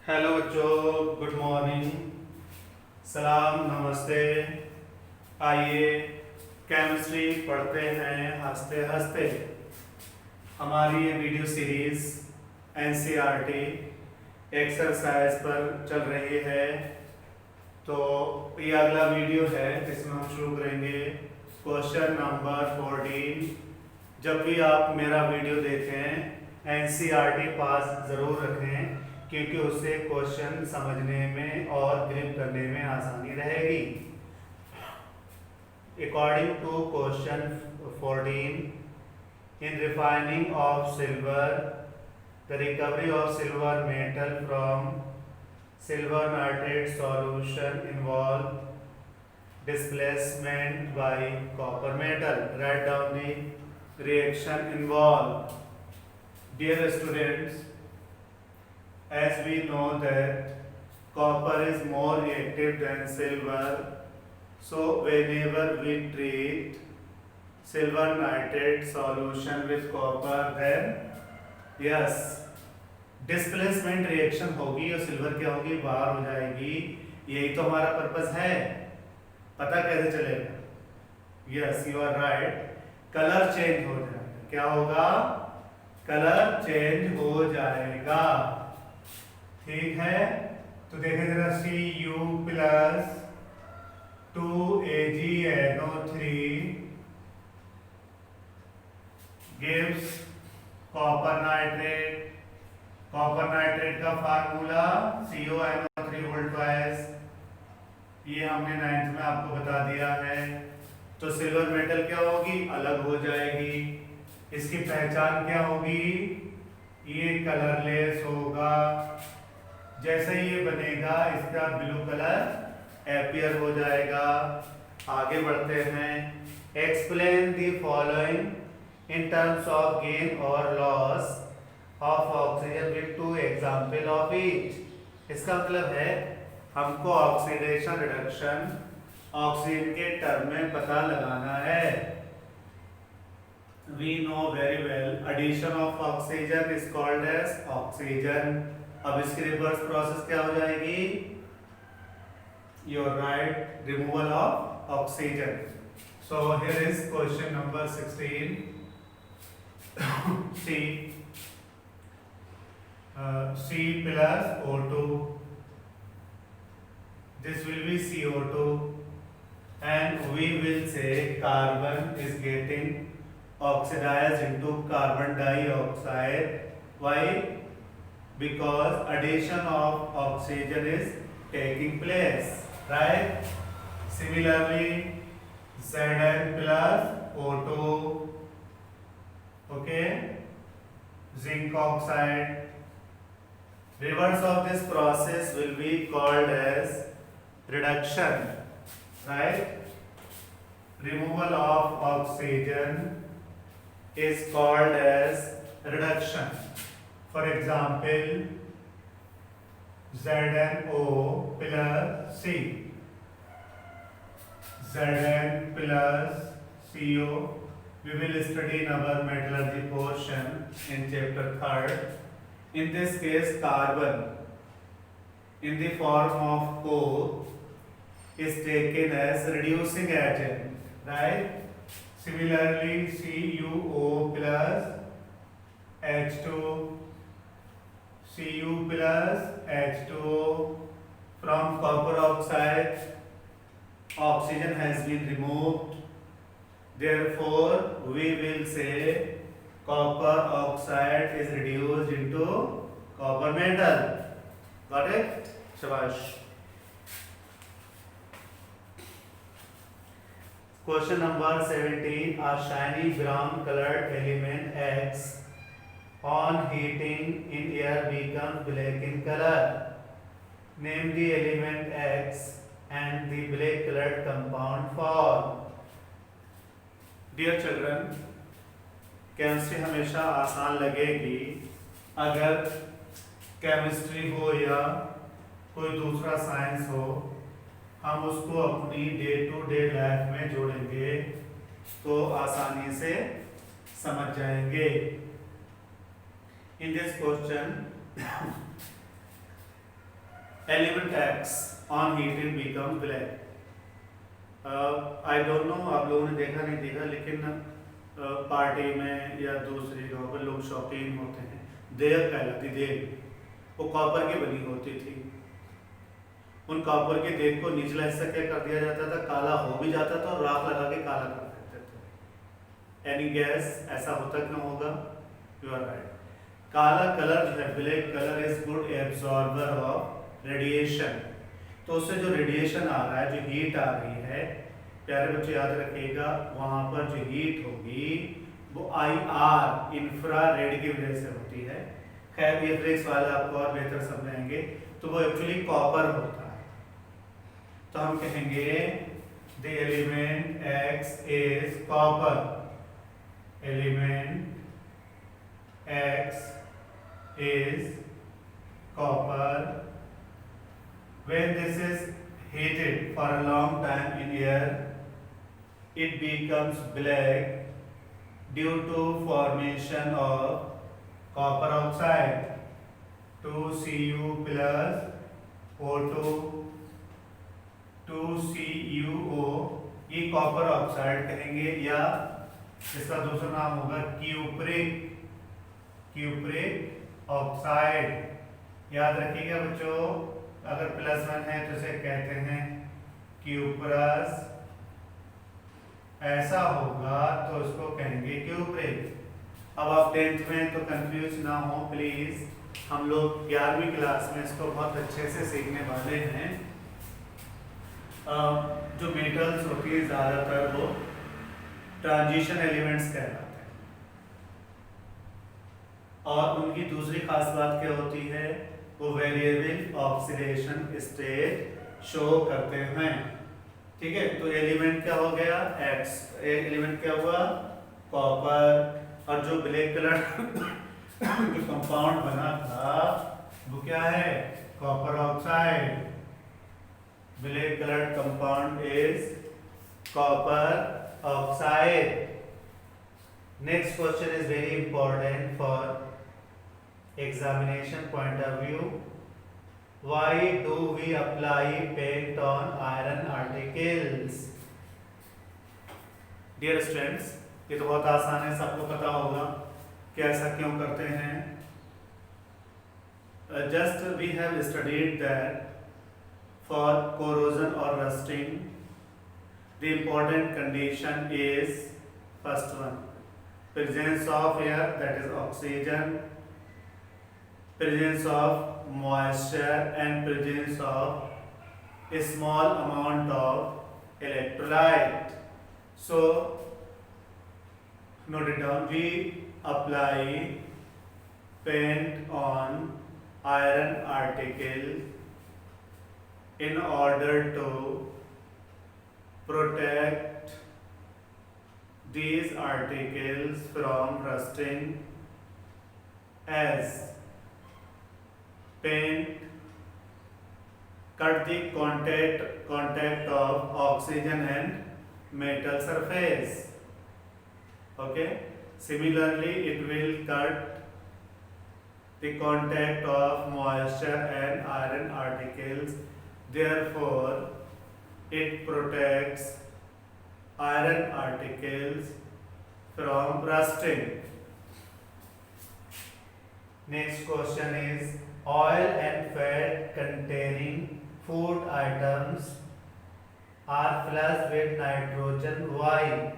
Hello बच्चों, good morning. सलाम, नमस्ते। आइए केमिस्ट्री पढ़ते हैं हंसते हंसते। हमारी ये वीडियो सीरीज एनसीईआरटी एक्सरसाइज पर चल रही है। तो ये अगला वीडियो है जिसमें हम शुरू करेंगे क्वेश्चन नंबर 14। जब भी आप मेरा वीडियो देखें एनसीईआरटी पास ज़रूर रखें, क्योंकि उससे क्वेश्चन समझने में और ग्रिप करने में आसानी रहेगी। According to question 14, in refining of silver, the recovery of silver metal from silver nitrate solution involve displacement by copper metal. Write down the reaction involved. Dear students, as we know that copper is more active than silver, so whenever we treat silver nitrate solution with copper, then yes, displacement reaction होगी और silver क्या होगी, बाहर हो जाएगी। यही तो हमारा पर्पस है। पता कैसे चलेगा? Yes, you are right. Colour change हो जाएगा। क्या होगा? कलर चेंज हो जाएगा। ठीक है, तो देखें जरा, Cu plus 2AgNO3 gives copper nitrate. Copper nitrate का फार्मूला CuNO3 वोल्ट ट्वाइस। ये हमने 9th में आपको बता दिया है। तो सिल्वर मेटल क्या होगी? अलग हो जाएगी। इसकी पहचान क्या होगी? ये कलरलेस होगा। जैसे ये बनेगा इसका ब्लू कलर एपियर हो जाएगा। आगे बढ़ते हैं। Explain the following in terms of gain और loss of oxygen with 2 example of each. इसका मतलब है हमको ऑक्सीडेशन रिडक्शन ऑक्सीजन के टर्म में पता लगाना है। We know very well addition of oxygen is called as oxygen. अब इसकी रिवर्स प्रोसेस क्या हो जाएगी? You are right, removal of oxygen. So here is question number 16। C plus O2, this will be CO2, and we will say carbon is getting oxidized into carbon dioxide. Why? Because addition of oxygen is taking place, right? Similarly, Zn plus O2, okay, zinc oxide. Reverse of this process will be called as reduction, right? Removal of oxygen is called as reduction. For example, ZnO plus C, Zn plus CO. We will study in our metallurgy portion in chapter 3rd. In this case, carbon in the form of Co is taken as reducing agent, right? Similarly, CuO plus H2, Cu plus H2O, from copper oxide, oxygen has been removed. Therefore, we will say copper oxide is reduced into copper metal. Got it? Shabash. Question number 17. A shiny brown colored element X on heating in air becomes black in color. Name the element X and the black colored compound formed. Dear children, chemistry हमेशा आसान लगेगी अगर chemistry हो या कोई दूसरा science हो, हम उसको अपनी डे टू डे लाइफ में जोड़ेंगे तो आसानी से समझ जाएंगे। In this question element X on heating become black. I don't know आप लोगों ने देखा नहीं देखा, लेकिन पार्टी में या दूसरी जगह पर लोग शौकीन होते हैं, देग कहलाती देग, वो कॉपर की बनी होती थी। उन कॉपर के देग को निचला हिस्सा क्या कर दिया जाता था, काला हो भी जाता था और राख लगा के काला कर देते थे। एनी गैस ऐसा होता क्यों होगा? You are right. काला कलर जो है, black colour is good absorber of radiation. तो उससे जो रेडिएशन आ रहा है, जो हीट आ रही है, प्यारे बच्चे याद रखिएगा, वहां पर जो हीट होगी वो IR इंफ्रारेड की वजह से होती है। खैर ये फिजिक्स वाले आपको और बेहतर समझाएंगे। तो वो एक्चुअली कॉपर होता है। तो हम कहेंगे the element X is copper. Element X is copper. When this is heated for a long time in air, it becomes black due to formation of copper oxide, 2Cu plus O2, 2CuO। ये copper oxide कहेंगे, या इसका दूसरा नाम होगा cupric oxide. याद रखिएगा बच्चों, अगर +1 है तो इसे कहते हैं क्यूप्रस, ऐसा होगा तो इसको कहेंगे क्यूप्रिक। अब आप 10th में तो कंफ्यूज ना हो प्लीज, हम लोग 11वीं क्लास में इसको बहुत अच्छे से सीखने वाले हैं। जो मेटल्स होती है ज़्यादातर वो ट्रांजिशन एलिमेंट्स कहलाते हैं, और उनकी दूसरी खास बात क्या होती है, वो वेरिएबल ऑक्सीडेशन स्टेट शो करते हैं। ठीक है, तो एलिमेंट क्या हो गया X, एलिमेंट क्या हुआ कॉपर, और जो ब्लैक कलर जो कंपाउंड बना था वो क्या है copper oxide. Black colour compound is copper oxide. Next question is very important for examination point of view. Why do we apply paint on iron articles? Dear students, ये तो बहुत आसान है, सबको पता होगा कि ऐसा क्यों करते हैं। Just we have studied that for corrosion or rusting, the important condition is first one, presence of air, that is oxygen, presence of moisture, and presence of a small amount of electrolyte. So note it down, we apply paint on iron article in order to protect these articles from rusting, as paint cut the contact of oxygen and metal surface. Okay, similarly it will cut the contact of moisture and iron articles, therefore it protects iron articles from rusting. Next question is, oil and fat containing food items are flushed with nitrogen. Why?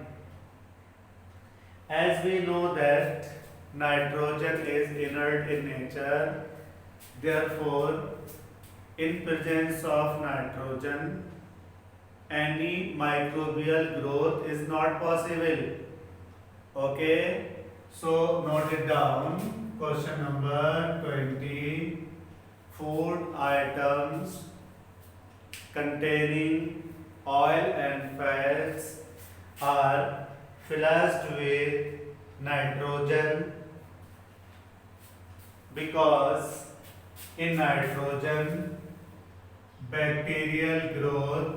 As we know that nitrogen is inert in nature, therefore in presence of nitrogen any microbial growth is not possible. Okay, so note it down. Question number 20. Food items containing oil and fats are flushed with nitrogen because in nitrogen bacterial growth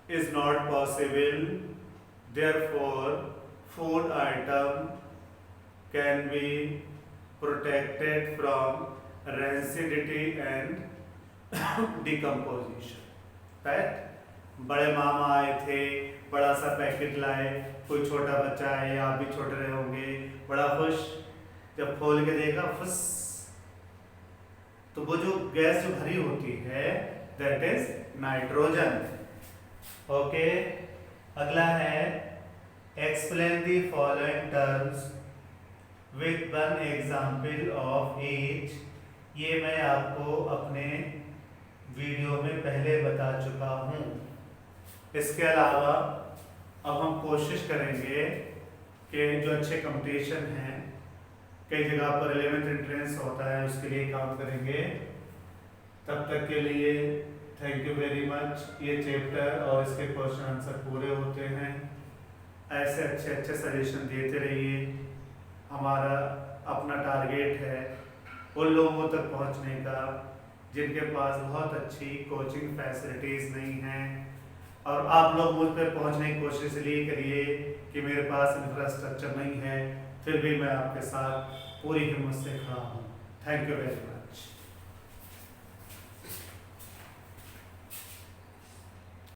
is not possible. Therefore food item can be protected from rancidity and decomposition. Right, बड़े मामा आए थे, बड़ा सा packet लाए, कोई छोटा बच्चा आए, आप भी छोटे रहे होंगे, बड़ा खुश, जब खोल के देखा फुस, तो वो जो गैस जो भरी होती है दैट इज नाइट्रोजन। ओके, अगला है explain the following terms with one example of each. ये मैं आपको अपने वीडियो में पहले बता चुका हूँ। इसके अलावा अब हम कोशिश करेंगे कि जो अच्छे कंपटीशन हैं, कई जगह पर 11th एंट्रेंस होता है, उसके लिए काम करेंगे। तब तक के लिए थैंक यू वेरी मच। ये चैप्टर और इसके क्वेश्चन आंसर पूरे होते हैं, ऐसे अच्छे अच्छे सजेशन देते रहिए। हमारा अपना टारगेट है उन लोगों तक पहुंचने का जिनके पास बहुत अच्छी कोचिंग फैसिलिटीज़ नहीं हैं, और आप लोग मुझ पर पहुंचने की कोशिश इसलिए करिए कि मेरे पास इंफ्रास्ट्रक्चर नहीं है, फिर भी मैं आपके साथ पूरी हिम्मत से खड़ा हूँ। Thank you very much.